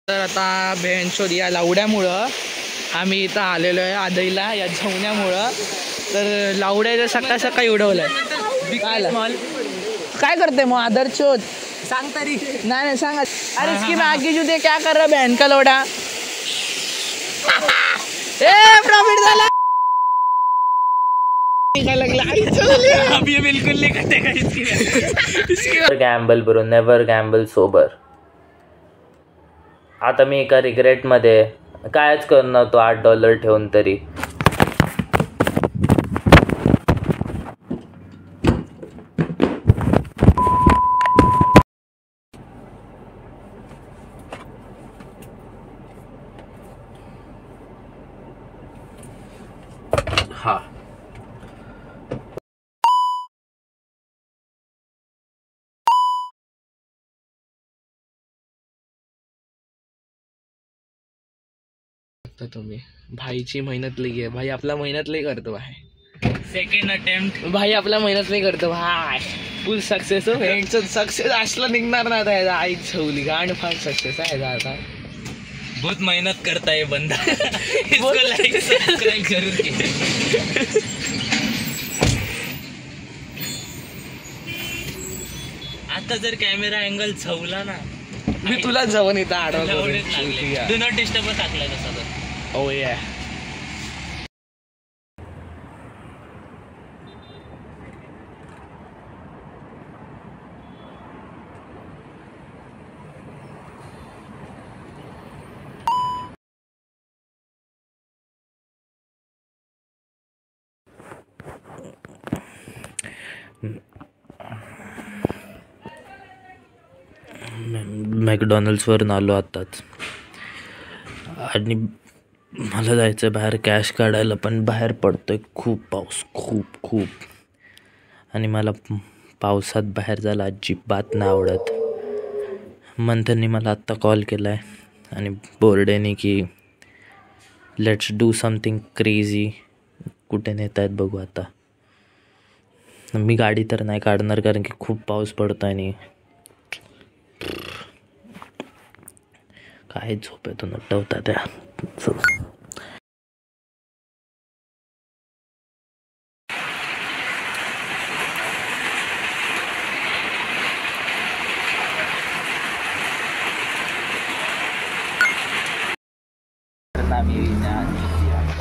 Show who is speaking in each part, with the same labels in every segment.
Speaker 1: तर आता बेंचोद या लावड्यामुळं आम्ही इथं आलेलो आहे आदईला या झवण्यामुळं. तर लावड्याचं सकाळ सकाळी उडवलंय. काय करते मग आदरचोद सांग तरी. नाही सांग. अरे इसकी मैं आगे जुदे क्या कर रहा बहन का लोडा. ए प्रॉफिट झाला. अब ये बिल्कुल नहीं कटेगा इसकी.
Speaker 2: Gamble bro, never gamble sober. आता मी एका रिग्रेटमध्ये कायच करणार तो $8 ठेवून तरी. हा
Speaker 1: तुम्ही भाईची मेहनत लई आहे. भाई आपला मेहनत लई करतो भाई.
Speaker 2: सेकंड अटेम्प्ट
Speaker 1: भाई आपला मेहनत लई करतो भाई. फुल सक्सेस हो. यांचं सक्सेस असला निघणार ना आता. आई छवली गाण फार सक्सेस आहे आता.
Speaker 2: बहुत मेहनत करता है बंदा. इसको लाइक सब्सक्राइब जरूर कीजिए. आता जर कॅमेरा अँगल छवला ना
Speaker 1: मी तुला जाऊन इथं आडवतो.
Speaker 2: डू नॉट डिस्टर्ब टाकलाय तसा तर.
Speaker 1: ओ या
Speaker 2: मॅकडॉनल्ड्सवरून आलो आत्ताच आणि मला जायचं बाहेर कॅश काढायला, पण बाहेर पडतोय खूप पाऊस, खूप. आणि मला पावसात बाहेर जायला अजिबात नाही आवडत. मंथननी मला आत्ता कॉल केला आहे आणि बोर्डेने की लेट्स डू समथिंग क्रेझी. कुठे नेत आहेत बघू आता. मी गाडी तर नाही काढणार कारण की खूप पाऊस पडतो आणि काय झोप येतो नटवता त्या.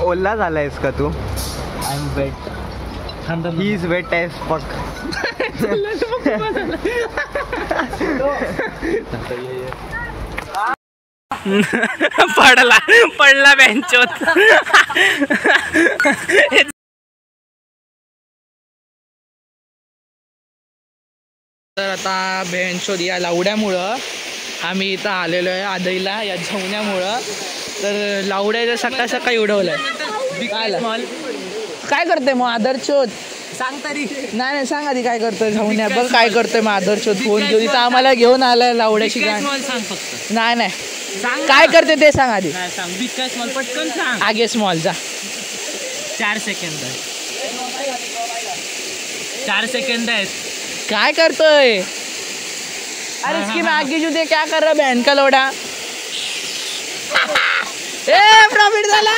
Speaker 3: ओला झालायस का तू?
Speaker 2: I am wet.
Speaker 3: He is wet as fuck.
Speaker 1: पडला बेंचोत. तर आता बेंचोद या लावड्यामुळं आम्ही इथं आलेलो आहे आदईला या झवण्यामुळं. तर लावड्याचं सकाळ सकाळी उडवलंय. काय करते मग आदरचोद सांग तरी. नाही सांग आधी काय करतोय झवण्या. बघ काय करतोय मग आदरचोद. फोन घेऊन इथं आम्हाला घेऊन आलाय लावड्याची गाण.
Speaker 2: सांग फक्त.
Speaker 1: नाही काय करते ते सांग आधी.
Speaker 2: सांग बिग काय स्मॉल पटकन सांग.
Speaker 1: आगे स्मॉल जा.
Speaker 2: 4 सेकंद. 4 सेकंद आहेत.
Speaker 1: काय करतोय. अरे इसकी मैं आगे जुदे क्या कर रहा बहन का लोडा. ए प्रॉफिट झाला.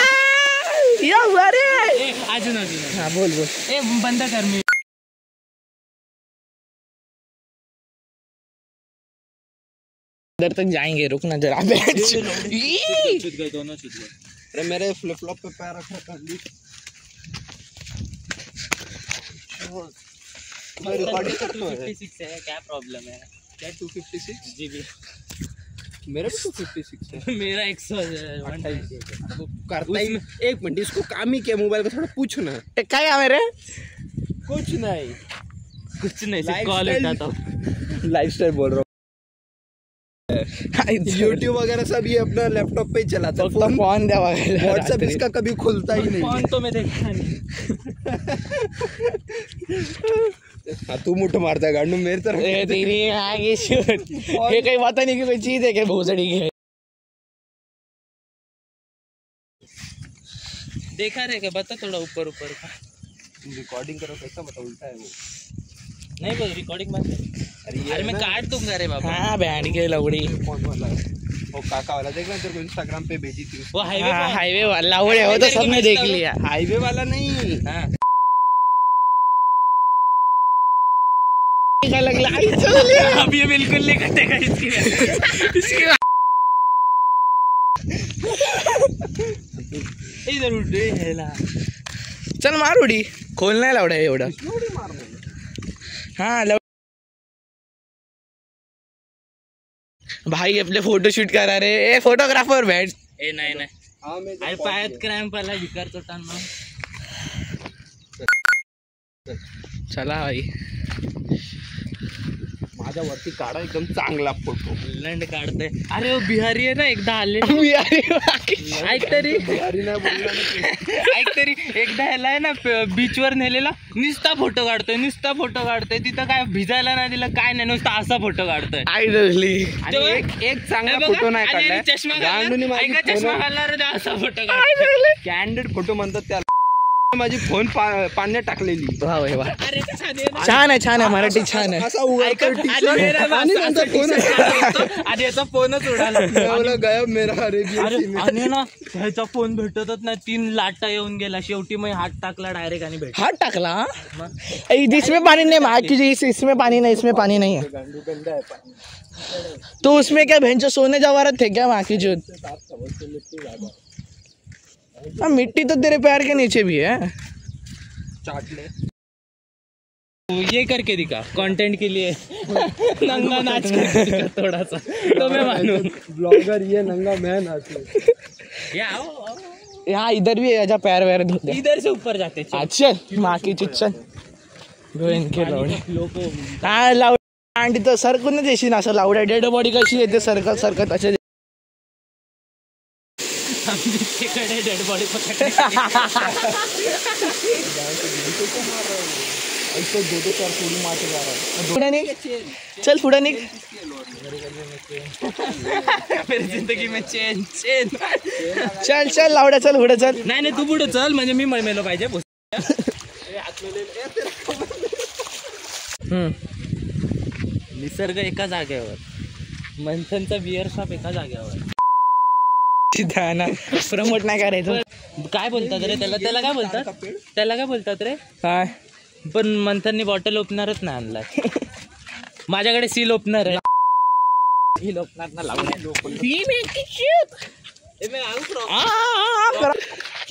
Speaker 2: अजून
Speaker 1: हा बोल.
Speaker 2: ए बंद कर. मी
Speaker 1: इधर तक जाएंगे. रुक ना जरा.
Speaker 2: दोनों छूट गए.
Speaker 3: अरे मेरे फ्लिप फ्लॉप पे पैर रख रखा. मैं रिकॉर्डिंग करता हूं.
Speaker 2: 256 है. क्या प्रॉब्लम है?
Speaker 3: क्या 256
Speaker 2: जीबी?
Speaker 3: मेरा भी 256 है.
Speaker 2: मेरा 128
Speaker 3: करता ही. एक मिनट, इसको काम ही क्या, मोबाइल का थोड़ा पूछो ना.
Speaker 1: काय काम है रे.
Speaker 3: कुछ नहीं
Speaker 2: सिर्फ कॉल उठाता हूँ.
Speaker 3: लाइफस्टाइल बोल रहा हूँ. यूट्यूब वगैरह सब ये अपना लैपटॉप पे ही चलाता है.
Speaker 1: फोन द्या.
Speaker 3: व्हाट्सएप इसका कभी खुलता ही नहीं.
Speaker 2: फोन तो मैं देखा नहीं.
Speaker 3: हाँ तू मुठ मारता है गांडू मेरी तरफ.
Speaker 1: ये कहीं पता नहीं कि कोई चीज है क्या भोसड़ी की.
Speaker 2: देखा रे क्या? बता थोड़ा ऊपर का.
Speaker 3: रिकॉर्डिंग करो कैसा बता. उल्टा है वो.
Speaker 2: नहीं बोल रिकॉर्डिंग मत. अरे मैं काट दूंगा रे बाबा.
Speaker 1: हाँ बैंड के लवड़ी.
Speaker 3: कौन वाला है? वो काका वाला देख रहे तेरे को इंस्टाग्राम पे भेजी थी
Speaker 2: वो
Speaker 1: हाईवे वाला लावड़े हो तो सबने देख लिया।
Speaker 3: हाईवे वाला नहीं
Speaker 1: क्या लगला आई चल
Speaker 2: अब ये बिल्कुल नहीं कटेगा इसकी इधर उठ है ना।
Speaker 1: चल मार उडी खोल नाही लावडा एवढं हा भाई अपने फोटो शूट करा रे ए फोटोग्राफर भेट
Speaker 2: ए नाही अरे पायात क्रॅम्प आला भिकार चोटांना।
Speaker 1: चला भाई
Speaker 3: माझ्या वरती काढा एकदम चांगला फोटो
Speaker 2: लंड काढते। अरे वो बिहारी आहे ना एकदा आले ऐक तरी एकदा ह्याला आहे ना बीचवर नेलेला नुसता फोटो काढतोय तिथं काय भिजायला नाही दिलं काय नाही नुसता असा फोटो काढतोय।
Speaker 1: आई डरली
Speaker 3: एक चांगला फोटो नाही काढलाय
Speaker 2: चष्मा
Speaker 3: चष्मा
Speaker 2: घालणार असा फोटो काढतोय।
Speaker 3: कॅन्डिड फोटो म्हणतात त्याला माझी फोन पाण्यात टाकलेली
Speaker 1: वा वा वा
Speaker 2: अरे
Speaker 1: छान आहे मराठी छान आहे
Speaker 3: असा उघडतो
Speaker 2: आधी याचा फोनच उडाला
Speaker 3: गायब मेरा
Speaker 2: अरे आणि ना ह्याचा फोन भेटतच नाही 3 लाटा येऊन गेला शेवटी मग हात टाकला डायरेक्ट आणि भेट
Speaker 1: हाथ टाकला इसमें पानी नहीं माँ की इसमें पानी नहीं है तो उसमें क्या भैंचो सोने जवाहरात थे क्या माँ की जुद हाँ मिट्टी तो तेरे पैर के नीचे भी है
Speaker 3: चाट ले
Speaker 2: ये करके दिखा कंटेंट के लिए नंगा नाच करके दिखा थोड़ा सा तो मैं मानूं
Speaker 3: ब्लॉगर ये नंगा मैं नाचू
Speaker 1: यहाँ इधर भी है पैर वैर धोते
Speaker 2: इधर से ऊपर जाते
Speaker 1: अच्छा माँ की चिच्चन इनके लावडे हाँ लावडे आंटी तो सरकूनच येशील असं लावड्या डेड बॉडी कशी येते सरकत असे
Speaker 2: डेड बॉडी
Speaker 1: चल पुढे निघ
Speaker 2: मेरी जिंदगी में चेन
Speaker 1: चल लावड्या चल पुढे चल
Speaker 2: नाही तू पुढे चल म्हणजे मी मळमेलो पाहिजे निसर्ग एका जागेवर मंथनचा बिअर शॉप एका जागेवर
Speaker 1: प्रमोट नाही करायचं
Speaker 2: काय बोलतात रे त्याला काय बोलतात रे
Speaker 1: काय
Speaker 2: पण मंथननी बॉटल ओपनरच नाही आणला माझ्याकडे सील ओपनर आहे सील ओपनर ना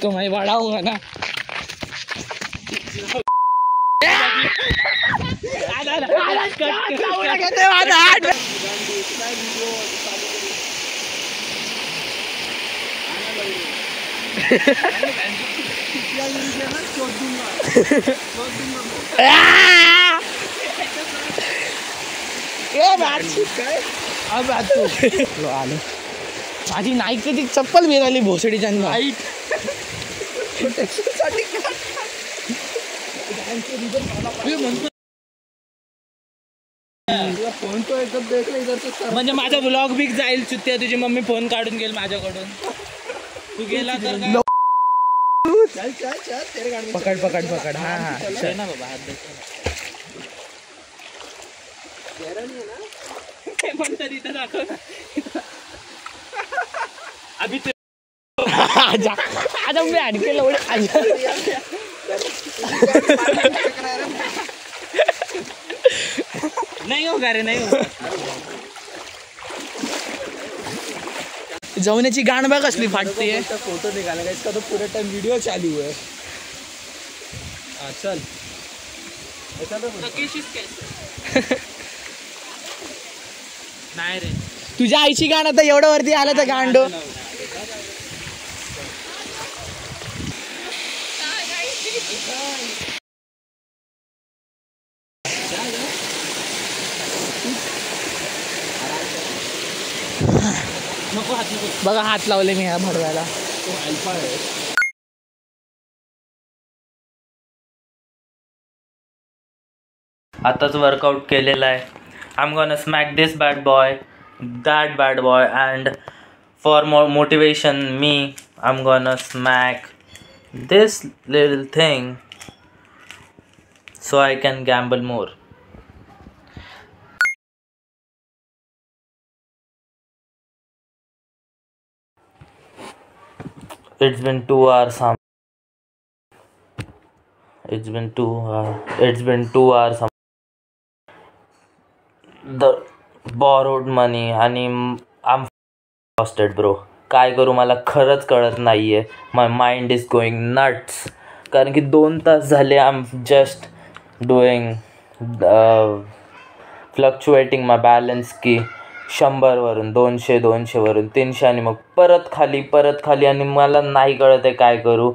Speaker 1: तो मैं बड़ा होगा ना माझी नाईकची चप्पल मिळाली भोसडीच्या
Speaker 3: फोन तो एकदम देख ले इधर से
Speaker 2: म्हणजे माझा ब्लॉग बिग जाईल चुत्या तुझी मम्मी फोन काढून गेल माझ्याकडून तू गेला तर
Speaker 3: चल तेरे गाड़ी
Speaker 1: पकड़ हाँ
Speaker 2: चल ना बाबा हात दाखव ना अभी
Speaker 1: आजा मैं आणखी लवडे आजा
Speaker 2: नहीं होगा रे नहीं होगा
Speaker 1: जवण्याची गाण बघ कसली फाटते
Speaker 3: फोटो निकालेगा इसका तो पूरे टाइम वीडियो चालू है चल
Speaker 2: नाही रे
Speaker 1: तुझ्या आईची गाण आता एवढं वरती आलं तर गांडो
Speaker 2: नको हात नको
Speaker 1: बघा हात लावले मी ह्या भडव्याला
Speaker 2: आताच वर्कआउट केलेला आहे I am gonna smack this bad boy that bad boy and for motivation मी I am gonna smack this little thing so I can gamble more It's been 2 hours. It's been 2 hours. It's been 2 hours. The borrowed money आणि आम exhausted bro. काय करू मला खरंच कळत नाहीये. माय mind is going nuts. कारण की 2 तास झाले I am just doing fluctuating my balance की 100वरून 200वरून 300 आणि मग परत खाली आणि मला नाही कळत आहे काय करू.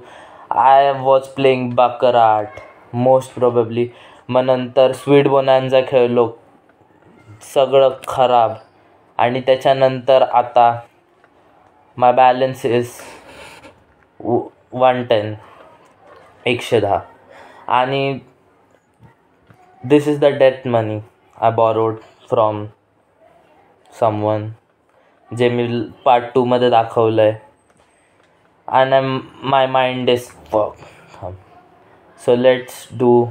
Speaker 2: I was playing baccarat most probably. मग नंतर स्वीट बोनान्झा खेळलो, सगळं खराब. आणि त्याच्यानंतर आता माय बॅलन्स इज 110. आणि this is the death money I borrowed from someone, जे मी पार्ट 2मध्ये दाखवलं आहे. आणि my mind is so let's do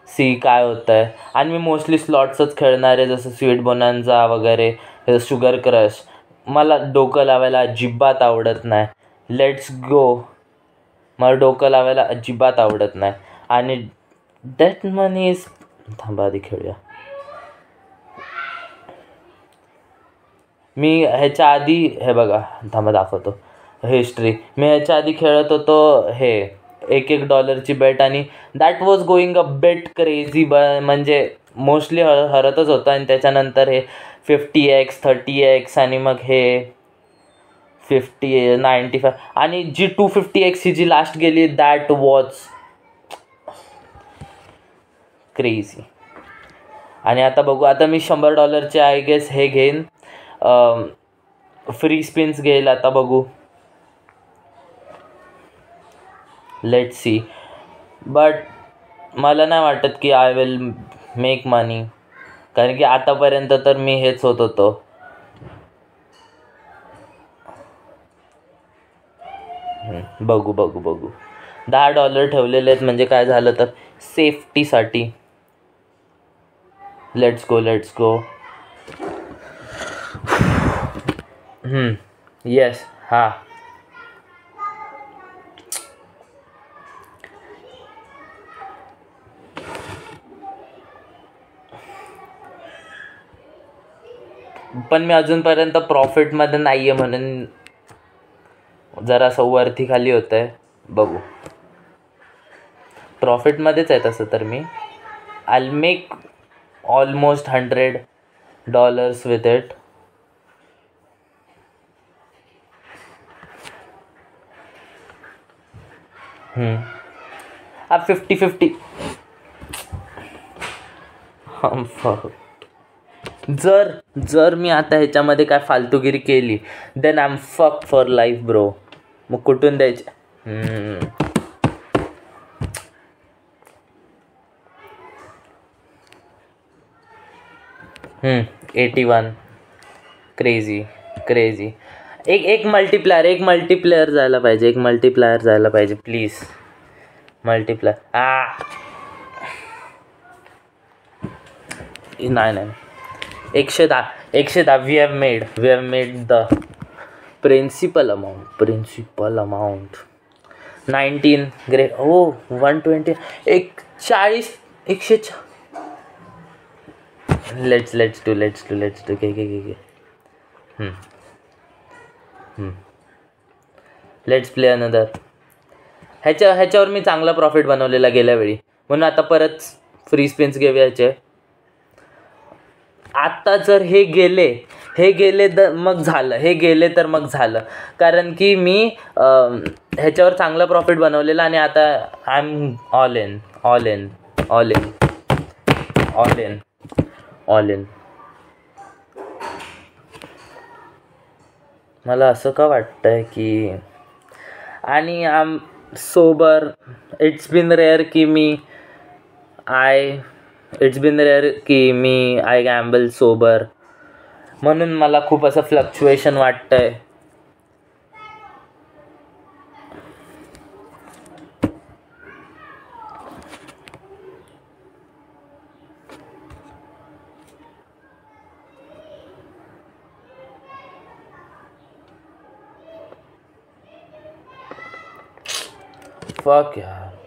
Speaker 2: see काय होतं आहे. आणि मी मोस्टली स्लॉट्सच खेळणार आहे, जसं स्वीट बोनान्झा वगैरे, शुगर क्रश. मला डोकं लावायला अजिबात आवडत नाही. Let's go. मला डोकं लावायला अजिबात आवडत नाही. आणि डेथ मनी इज थांबा आधी खेळूया. मी ह्याच्या आधी हे बघा थांबा दाखवतो हिस्ट्री. मी ह्याच्या आधी खेळत होतो हे $1 बेट आणि that was going a bet crazy. म्हणजे मोस्टली हरतच होतं. आणि त्याच्यानंतर हे 50x 30x आणि मग हे 95 आणि जी 250x ही जी लास्ट गेली दॅट वॉज क्रेझी. आणि आता बघू, आता मी $100 आय गेस हे घेईन, फ्री स्पिन्स घेईल. आता बघू, लेट्स सी. बट मला नाही वाटत की आय विल मेक मनी, कारण की आतापर्यंत तर मी हेच होत होतो. बघू $10 ठेवलेले आहेत, म्हणजे काय झालं तर सेफ्टीसाठी. Let's go. येस. हां, पण मी अजूनपर्यंत प्रॉफिटमध्ये नाही आहे, म्हणून जरासं वरती खाली होतं आहे. बघू, प्रॉफिटमध्येच आहे तसं तर मी. I make almost $100 with it. अब 50-50 जर मी आता ह्याच्यामध्ये काय फालतूगिरी केली then I am fuck for life bro. मग कुठून द्यायचे. 81 क्रेझी. एक मल्टीप्लेअर जायला पाहिजे. Please multiplayer. नाही 110. We have made the principal amount 19 great. 120 140 100. Let's do घे. Let's play another. ह्याच्यावर मी चांगला प्रॉफिट बनवलेला गेल्या वेळी, म्हणून आता परत फ्री स्पिन्स घेऊया ह्याचे. आता जर हे गेले तर मग झालं. कारण की मी ह्याच्यावर चांगला प्रॉफिट बनवलेला आणि आता आय एम ऑल इन. मला असं का वाटतंय की, आणि I am sober. It's been rare की मी आय गॅम्बल सोबर, म्हणून मला खूप असं फ्लक्च्युएशन वाटतंय. फक यार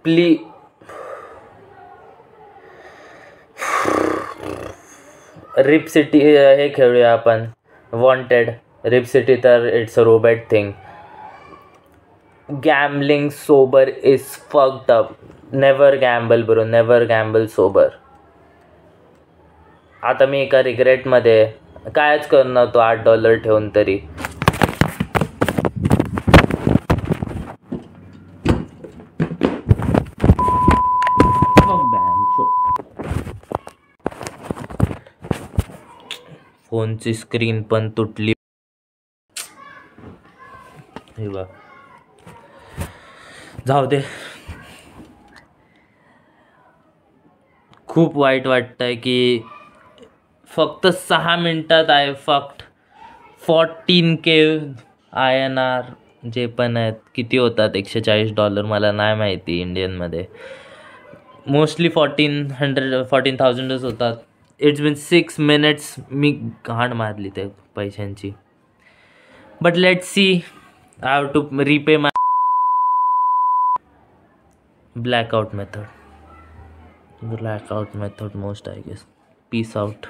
Speaker 2: प्लीज रिप सिटी हे खेळूया आपण वॉन्टेड. रिप सिटी तर it's a robot thing. Gambling sober is fucked up. Never gamble bro, never gamble sober. आता मी एका रिग्रेटमध्ये कायच करणार तो $8 ठेवून तरी. फोनची स्क्रीन पण तुटली. हे बघ, जाऊ दे. खूप वाईट वाटतंय की फक्त 6 मिनिटात आहे फक्त 14K INR जे पण आहेत. किती होतात $140 मला नाही माहिती इंडियनमध्ये. मोस्टली 14,000च होतात. It's bin 6 minutes. मी घाण मारली त्या पैशांची. But let see. I have to repay my blackout method most I guess. Peace out.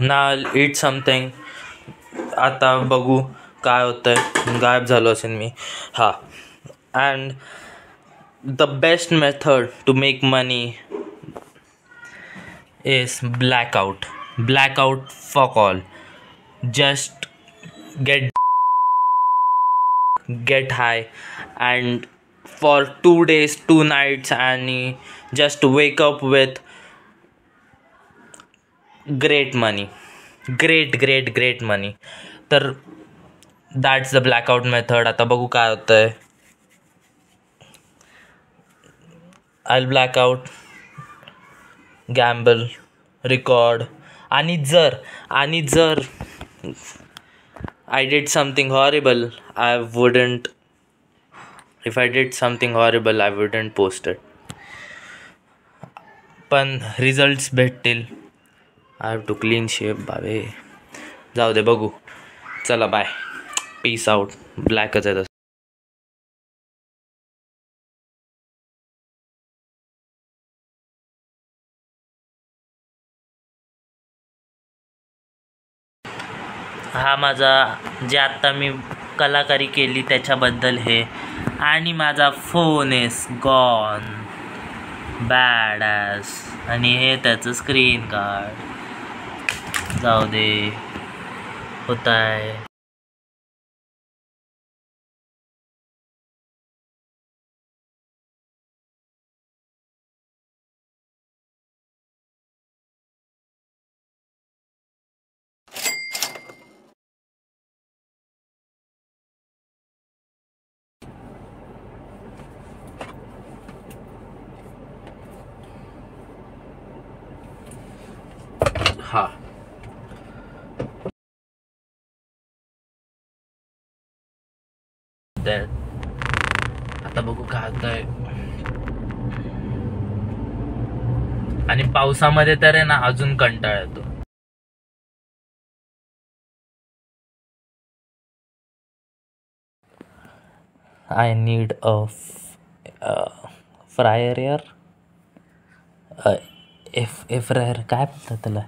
Speaker 2: ना eat something. आता बघू काय होतंय. गायब झालो असेल मी. हा. And the best method to make money is blackout. Blackout fuck all. Just get high and for 2 days 2 nights आणि just wake up with great money. Great money. तर दॅट्स द ब्लॅकआउट मेथड. आता बघू काय होतंय. I blackout, gamble, record. आणि जर I did something horrible I wouldn't. If I did something horrible I wouldn't post it. पण results भेटतील. I have to clean shape babe. जाऊ दे बघू. चला बाय. Peace out. ब्लॅकच आहे तसं. हा माझा जे आत्ता मी कलाकारी केली त्याच्याबद्दल हे. आणि माझा phone is gone. Bad as. आणि हे त्याचं स्क्रीन कार्ड. जाऊ दे. होत आहे. हा. आता बघू काय होतंय. आणि पावसामध्ये तर आहे ना अजून कंटाळा येतो. I need a fryer air. F fryer काय म्हणतात त्याला.